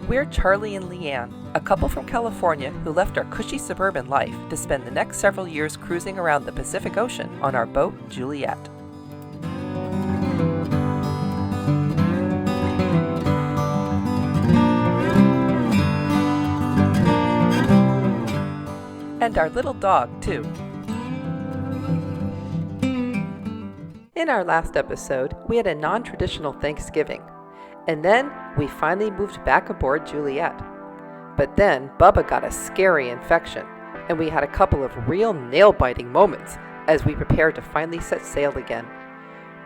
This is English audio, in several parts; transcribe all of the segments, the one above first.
We're Charlie and Leanne, a couple from California who left our cushy suburban life to spend the next several years cruising around the Pacific Ocean on our boat, Juliet. And our little dog, too. In our last episode, we had a non-traditional Thanksgiving. And then we finally moved back aboard Juliet. But then Bubba got a scary infection, and we had a couple of real nail-biting moments as we prepared to finally set sail again.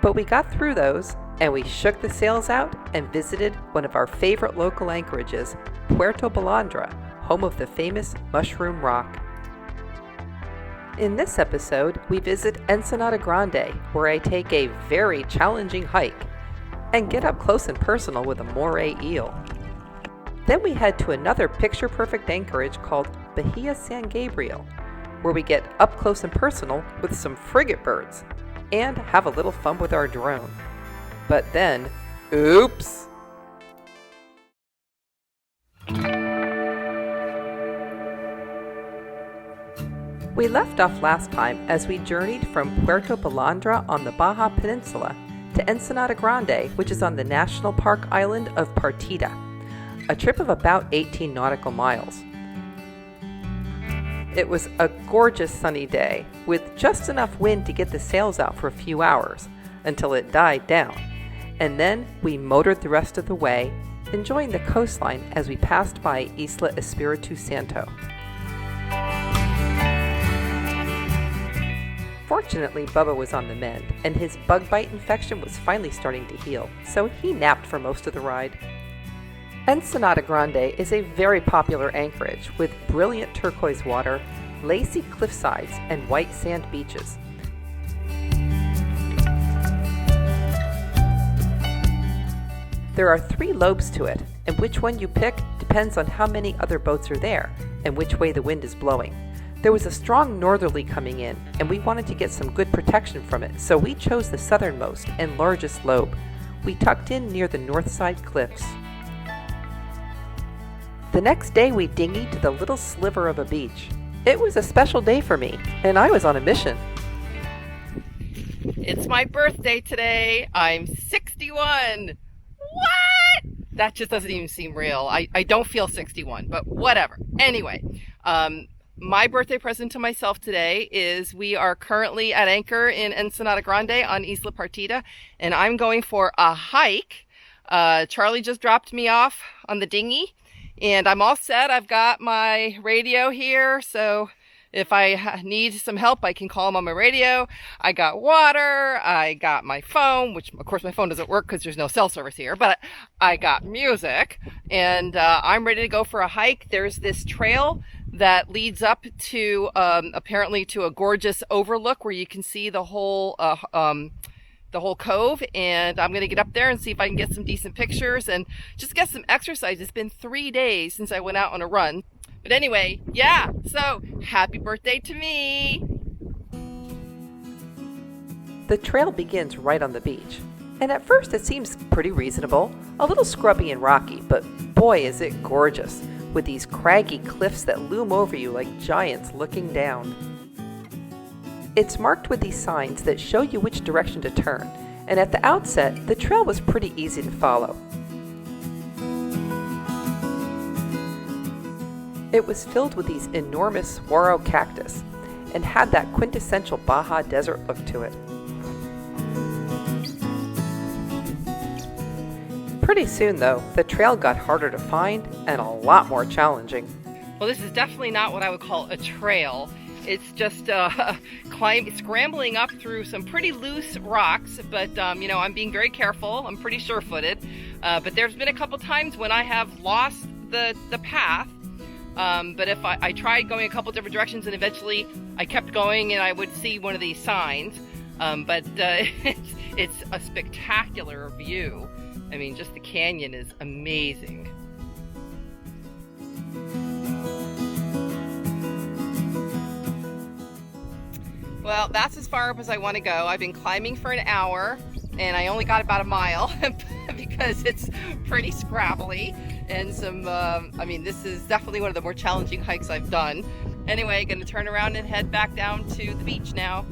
But we got through those, and we shook the sails out and visited one of our favorite local anchorages, Puerto Balandra, home of the famous Mushroom Rock. In this episode, we visit Ensenada Grande, where I take a very challenging hike and get up close and personal with a moray eel. Then we head to another picture-perfect anchorage called Bahia San Gabriel, where we get up close and personal with some frigate birds and have a little fun with our drone. But then, oops! We left off last time as we journeyed from Puerto Balandra on the Baja Peninsula to Ensenada Grande, which is on the national park island of Partida, a trip of about 18 nautical miles. It was a gorgeous sunny day, with just enough wind to get the sails out for a few hours, until it died down, and then we motored the rest of the way, enjoying the coastline as we passed by Isla Espiritu Santo. Fortunately, Bubba was on the mend, and his bug bite infection was finally starting to heal, so he napped for most of the ride. Ensenada Grande is a very popular anchorage with brilliant turquoise water, lacy cliffsides, and white sand beaches. There are 3 lobes to it, and which one you pick depends on how many other boats are there and which way the wind is blowing. There was a strong northerly coming in, and we wanted to get some good protection from it, so we chose the southernmost and largest lobe. We tucked in near the north side cliffs. The next day we dinghied to the little sliver of a beach. It was a special day for me, and I was on a mission. It's my birthday today. I'm 61. What? That just doesn't even seem real. I don't feel 61, but whatever. Anyway, my birthday present to myself today is we are currently at anchor in Ensenada Grande on Isla Partida, and I'm going for a hike. Charlie just dropped me off on the dinghy, and I'm all set. I've got my radio here, so if I need some help, I can call him on my radio. I got water. I got my phone, which of course my phone doesn't work because there's no cell service here, but I got music, and I'm ready to go for a hike. There's this trail that leads up to apparently to a gorgeous overlook where you can see the whole cove, and I'm gonna get up there and see if I can get some decent pictures and just get some exercise. It's been 3 days since I went out on a run, but anyway, yeah, so happy birthday to me. The trail begins right on the beach, and at first it seems pretty reasonable, a little scrubby and rocky, but boy is it gorgeous, with these craggy cliffs that loom over you like giants looking down. It's marked with these signs that show you which direction to turn, and at the outset, the trail was pretty easy to follow. It was filled with these enormous saguaro cactus, and had that quintessential Baja desert look to it. Pretty soon, though, the trail got harder to find and a lot more challenging. Well, this is definitely not what I would call a trail. It's just scrambling up through some pretty loose rocks, but I'm being very careful. I'm pretty sure-footed, but there's been a couple times when I have lost the path. But if I tried going a couple different directions, and eventually I kept going, and I would see one of these signs. But it's a spectacular view. I mean, just the canyon is amazing. Well, that's as far up as I want to go. I've been climbing for an hour, and I only got about a mile because because it's pretty scrabbly and this is definitely one of the more challenging hikes I've done. Anyway, gonna turn around and head back down to the beach now.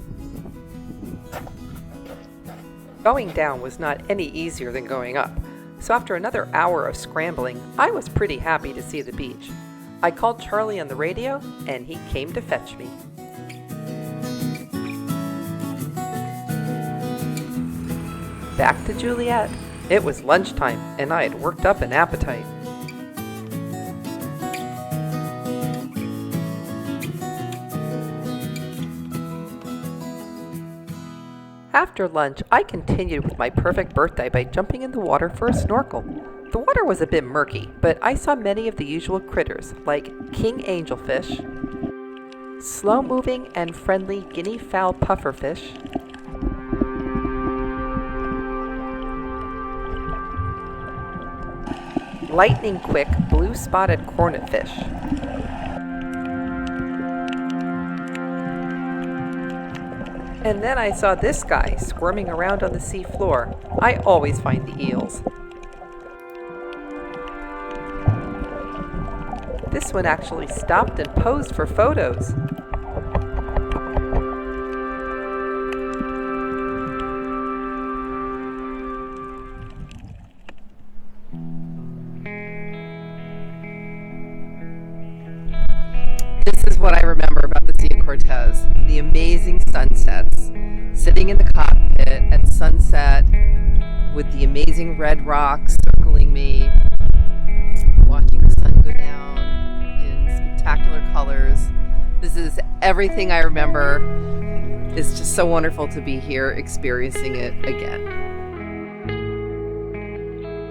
Going down was not any easier than going up, so after another hour of scrambling, I was pretty happy to see the beach. I called Charlie on the radio, and he came to fetch me. Back to Juliet. It was lunchtime, and I had worked up an appetite. After lunch, I continued with my perfect birthday by jumping in the water for a snorkel. The water was a bit murky, but I saw many of the usual critters like king angelfish, slow-moving and friendly guinea fowl pufferfish, lightning-quick blue-spotted cornetfish, and then I saw this guy squirming around on the sea floor. I always find the eels. This one actually stopped and posed for photos. This is what I remember about the Sea of Cortez. The amazing sunsets. Sitting in the cockpit at sunset with the amazing red rocks circling me. Watching the sun go down in spectacular colors. This is everything I remember. It's just so wonderful to be here experiencing it again.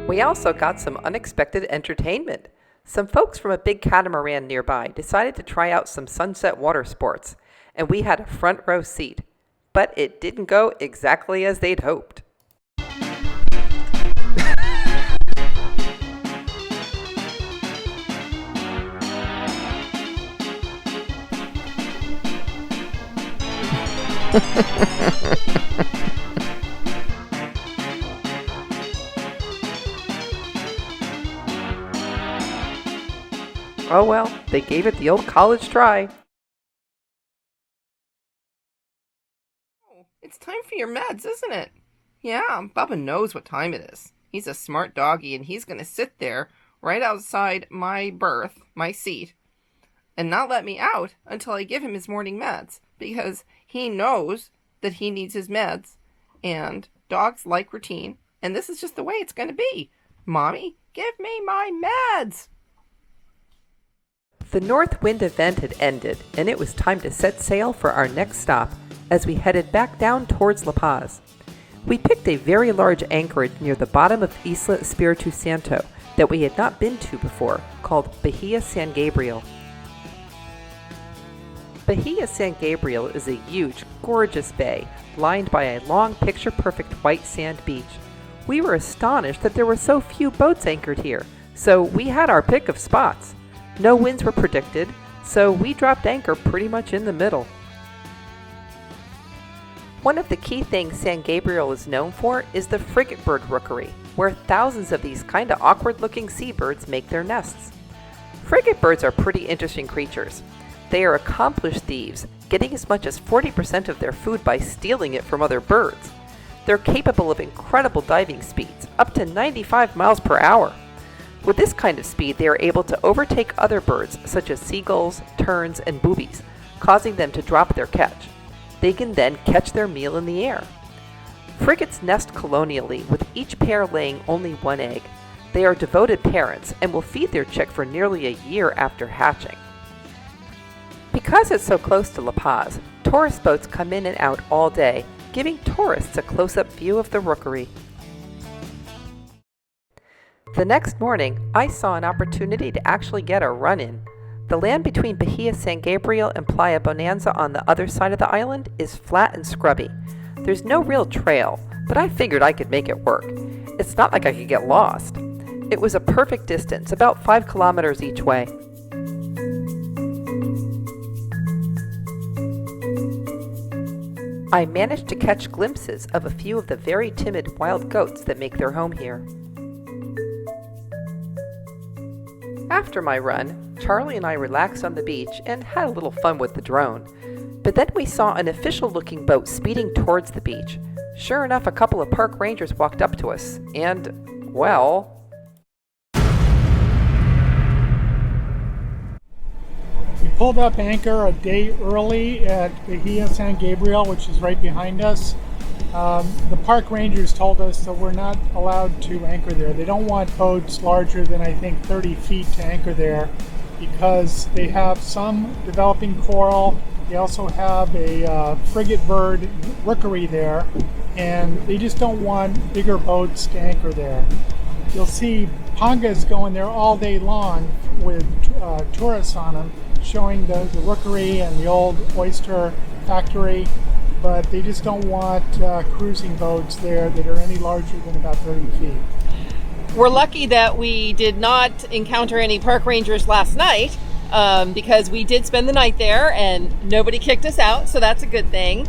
We also got some unexpected entertainment. Some folks from a big catamaran nearby decided to try out some sunset water sports, and we had a front row seat. But it didn't go exactly as they'd hoped. Oh well, they gave it the old college try. It's time for your meds, isn't it? Yeah, Bubba knows what time it is. He's a smart doggy, and he's going to sit there right outside my berth, my seat, and not let me out until I give him his morning meds, because he knows that he needs his meds, and dogs like routine, and this is just the way it's going to be. Mommy, give me my meds! The North Wind event had ended, and it was time to set sail for our next stop as we headed back down towards La Paz. We picked a very large anchorage near the bottom of Isla Espiritu Santo that we had not been to before, called Bahia San Gabriel. Bahia San Gabriel is a huge, gorgeous bay lined by a long, picture-perfect white sand beach. We were astonished that there were so few boats anchored here, so we had our pick of spots. No winds were predicted, so we dropped anchor pretty much in the middle. One of the key things San Gabriel is known for is the frigate bird rookery, where thousands of these kinda awkward-looking seabirds make their nests. Frigate birds are pretty interesting creatures. They are accomplished thieves, getting as much as 40% of their food by stealing it from other birds. They're capable of incredible diving speeds, up to 95 miles per hour. With this kind of speed, they are able to overtake other birds, such as seagulls, terns, and boobies, causing them to drop their catch. They can then catch their meal in the air. Frigates nest colonially, with each pair laying only one egg. They are devoted parents and will feed their chick for nearly a year after hatching. Because it's so close to La Paz, tourist boats come in and out all day, giving tourists a close-up view of the rookery. The next morning, I saw an opportunity to actually get a run-in. The land between Bahia San Gabriel and Playa Bonanza on the other side of the island is flat and scrubby. There's no real trail, but I figured I could make it work. It's not like I could get lost. It was a perfect distance, about 5 kilometers each way. I managed to catch glimpses of a few of the very timid wild goats that make their home here. After my run, Charlie and I relaxed on the beach and had a little fun with the drone. But then we saw an official-looking boat speeding towards the beach. Sure enough, a couple of park rangers walked up to us, and, well... We pulled up anchor a day early at Bahia San Gabriel, which is right behind us. The park rangers told us that we're not allowed to anchor there. They don't want boats larger than, I think, 30 feet to anchor there because they have some developing coral. They also have a frigate bird rookery there, and they just don't want bigger boats to anchor there. You'll see pangas going there all day long with tourists on them, showing the rookery and the old oyster factory, but they just don't want cruising boats there that are any larger than about 30 feet. We're lucky that we did not encounter any park rangers last night because we did spend the night there and nobody kicked us out, so that's a good thing.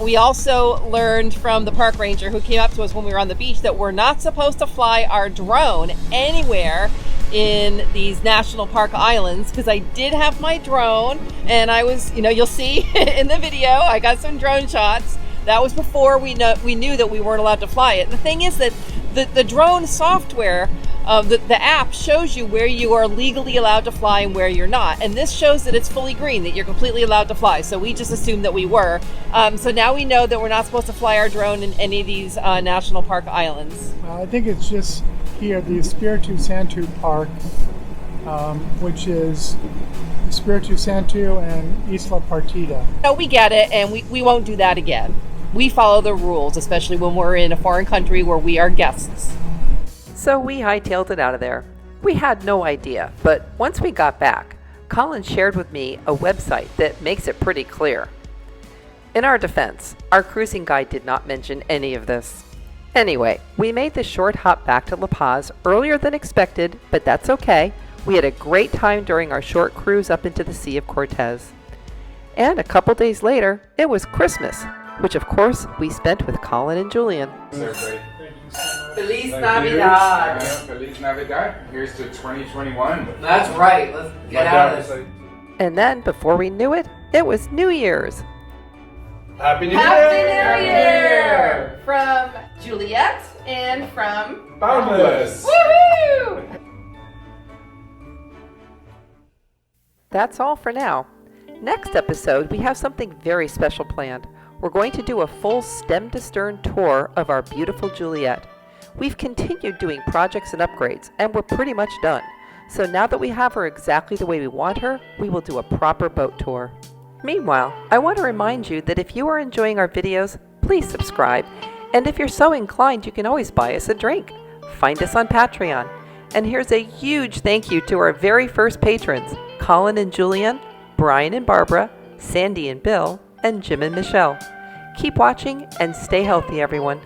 We also learned from the park ranger who came up to us when we were on the beach that we're not supposed to fly our drone anywhere in these national park islands, because I did have my drone and I was, you'll see in the video, I got some drone shots. That was before we knew that we weren't allowed to fly it. The thing is that the drone software, the app shows you where you are legally allowed to fly and where you're not. And this shows that it's fully green, that you're completely allowed to fly. So we just assumed that we were. So now we know that we're not supposed to fly our drone in any of these national park islands. I think it's just here, the Espiritu Santo Park, which is Espiritu Santo and Isla Partida. No, we get it, and we won't do that again. We follow the rules, especially when we're in a foreign country where we are guests. So we hightailed it out of there. We had no idea, but once we got back, Colin shared with me a website that makes it pretty clear. In our defense, our cruising guide did not mention any of this. Anyway, we made the short hop back to La Paz earlier than expected, but that's okay. We had a great time during our short cruise up into the Sea of Cortez. And a couple days later, it was Christmas, which of course we spent with Colin and Julian. Feliz Navidad. Feliz Navidad. Here's to 2021. That's right. Let's get out of this. And then, before we knew it, it was New Year's. Happy New Year! Happy New Year! From Juliet and from Boundless. Woohoo! That's all for now. Next episode, we have something very special planned. We're going to do a full stem-to-stern tour of our beautiful Juliet. We've continued doing projects and upgrades, and we're pretty much done. So now that we have her exactly the way we want her, we will do a proper boat tour. Meanwhile, I want to remind you that if you are enjoying our videos, please subscribe. And if you're so inclined, you can always buy us a drink. Find us on Patreon. And here's a huge thank you to our very first patrons, Colin and Julian, Brian and Barbara, Sandy and Bill, and Jim and Michelle. Keep watching and stay healthy, everyone.